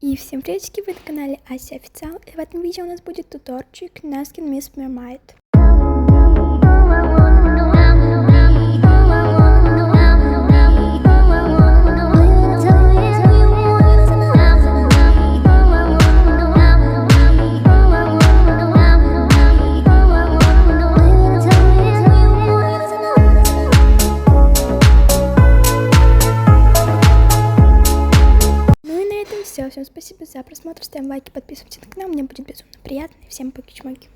И всем приветики, вы на канале Ася Официал, и в этом видео у нас будет туторчик на скин Miss Mermaid. Все, всем спасибо за просмотр, ставим лайки, подписывайтесь на канал, мне будет безумно приятно, и всем пока-чмоки.